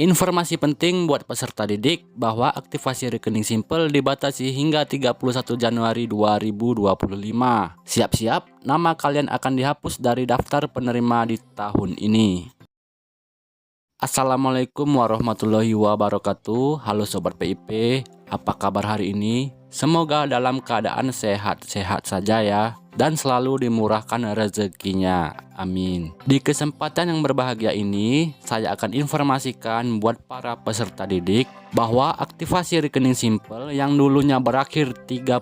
Informasi penting buat peserta didik bahwa aktivasi rekening simpel dibatasi hingga 31 Januari 2025. Siap-siap, nama kalian akan dihapus dari daftar penerima di tahun ini. Assalamualaikum warahmatullahi wabarakatuh. Halo Sobat PIP, apa kabar hari ini? Semoga dalam keadaan sehat-sehat saja ya, dan selalu dimurahkan rezekinya. Amin. Di kesempatan yang berbahagia ini, saya akan informasikan buat para peserta didik bahwa aktivasi rekening simpel yang dulunya berakhir 31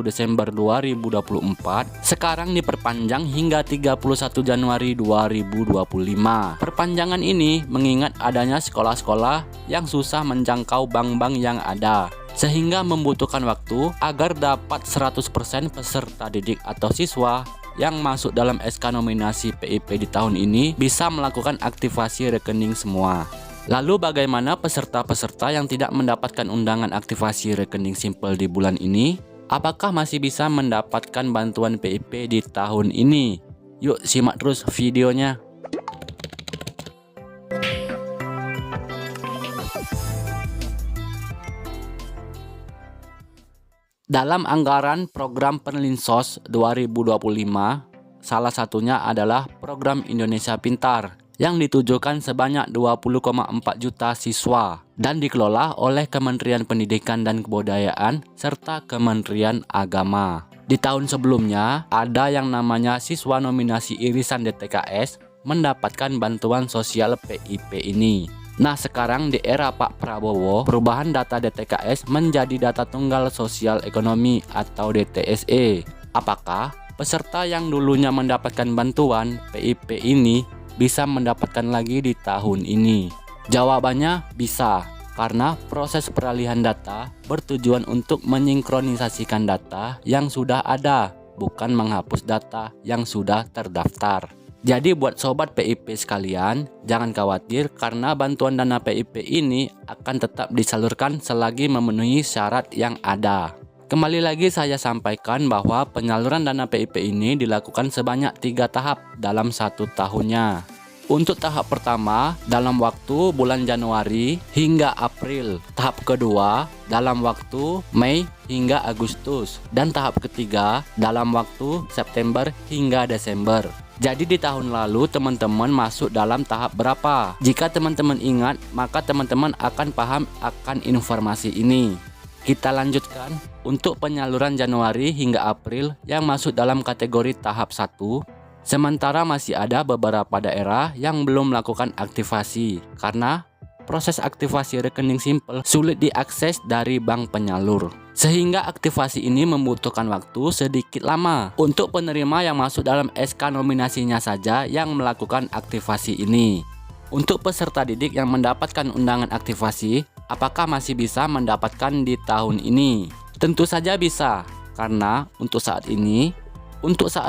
Desember 2024 sekarang diperpanjang hingga 31 Januari 2025. Perpanjangan ini mengingat adanya sekolah-sekolah yang susah menjangkau bank-bank yang ada, sehingga membutuhkan waktu agar dapat 100% peserta didik atau siswa yang masuk dalam SK nominasi PIP di tahun ini bisa melakukan aktivasi rekening semua. Lalu bagaimana peserta-peserta yang tidak mendapatkan undangan aktivasi rekening simpel di bulan ini? Apakah masih bisa mendapatkan bantuan PIP di tahun ini? Yuk simak terus videonya. Dalam anggaran program Perlinsos 2025, salah satunya adalah program Indonesia Pintar yang ditujukan sebanyak 20,4 juta siswa dan dikelola oleh Kementerian Pendidikan dan Kebudayaan serta Kementerian Agama. Di tahun sebelumnya, ada yang namanya siswa nominasi irisan DTKS mendapatkan bantuan sosial PIP ini. Nah, sekarang di era Pak Prabowo, perubahan data DTKS menjadi data tunggal sosial ekonomi atau DTSE. Apakah peserta yang dulunya mendapatkan bantuan PIP ini bisa mendapatkan lagi di tahun ini? Jawabannya bisa, karena proses peralihan data bertujuan untuk mensinkronisasikan data yang sudah ada, bukan menghapus data yang sudah terdaftar. Jadi buat sobat PIP sekalian, jangan khawatir karena bantuan dana PIP ini akan tetap disalurkan selagi memenuhi syarat yang ada. Kembali lagi saya sampaikan bahwa penyaluran dana PIP ini dilakukan sebanyak 3 tahap dalam 1 tahunnya. Untuk tahap pertama dalam waktu bulan Januari hingga April, tahap kedua dalam waktu Mei hingga Agustus, dan tahap ketiga dalam waktu September hingga Desember. Jadi di tahun lalu teman-teman masuk dalam tahap berapa? Jika teman-teman ingat, maka teman-teman akan paham akan informasi ini. Kita lanjutkan untuk penyaluran Januari hingga April yang masuk dalam kategori tahap 1. Sementara masih ada beberapa daerah yang belum melakukan aktivasi karena proses aktivasi rekening simpel sulit diakses dari bank penyalur, sehingga aktivasi ini membutuhkan waktu sedikit lama. Untuk penerima yang masuk dalam SK nominasinya saja yang melakukan aktivasi ini. Untuk peserta didik yang mendapatkan undangan aktivasi, apakah masih bisa mendapatkan di tahun ini? Tentu saja bisa, karena untuk saat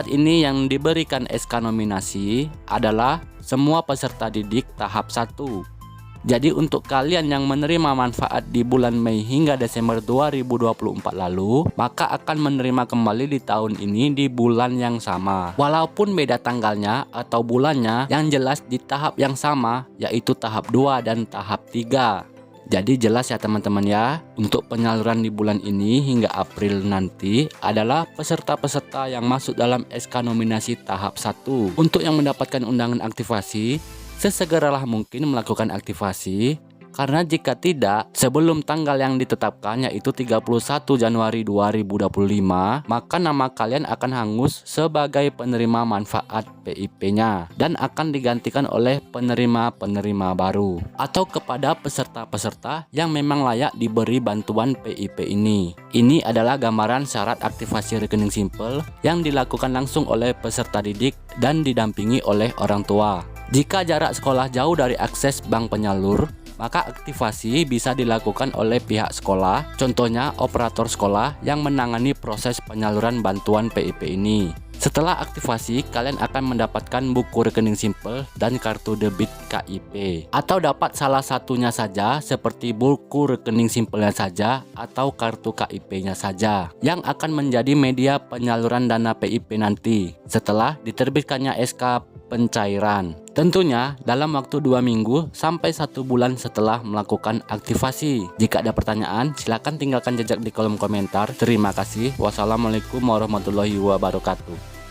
ini yang diberikan SK nominasi adalah semua peserta didik tahap 1. Jadi untuk kalian yang menerima manfaat di bulan Mei hingga Desember 2024 lalu, maka akan menerima kembali di tahun ini di bulan yang sama. Walaupun beda tanggalnya atau bulannya, yang jelas di tahap yang sama, yaitu tahap 2 dan tahap 3. Jadi jelas ya teman-teman ya, untuk penyaluran di bulan ini hingga April nanti adalah peserta-peserta yang masuk dalam SK nominasi tahap 1. Untuk yang mendapatkan undangan aktivasi, sesegeralah mungkin melakukan aktivasi, karena jika tidak sebelum tanggal yang ditetapkan yaitu 31 Januari 2025, maka nama kalian akan hangus sebagai penerima manfaat PIP-nya dan akan digantikan oleh penerima-penerima baru atau kepada peserta-peserta yang memang layak diberi bantuan PIP ini. Ini adalah gambaran syarat aktivasi rekening simpel yang dilakukan langsung oleh peserta didik dan didampingi oleh orang tua. Jika jarak sekolah jauh dari akses bank penyalur, maka aktivasi bisa dilakukan oleh pihak sekolah, contohnya operator sekolah yang menangani proses penyaluran bantuan PIP ini. Setelah aktivasi, kalian akan mendapatkan buku rekening simpel dan kartu debit KIP. Atau dapat salah satunya saja seperti buku rekening simpelnya saja atau kartu KIP-nya saja, yang akan menjadi media penyaluran dana PIP nanti setelah diterbitkannya SK pencairan. Tentunya dalam waktu 2 minggu sampai 1 bulan setelah melakukan aktivasi. Jika ada pertanyaan, silakan tinggalkan jejak di kolom komentar. Terima kasih. Wassalamualaikum warahmatullahi wabarakatuh.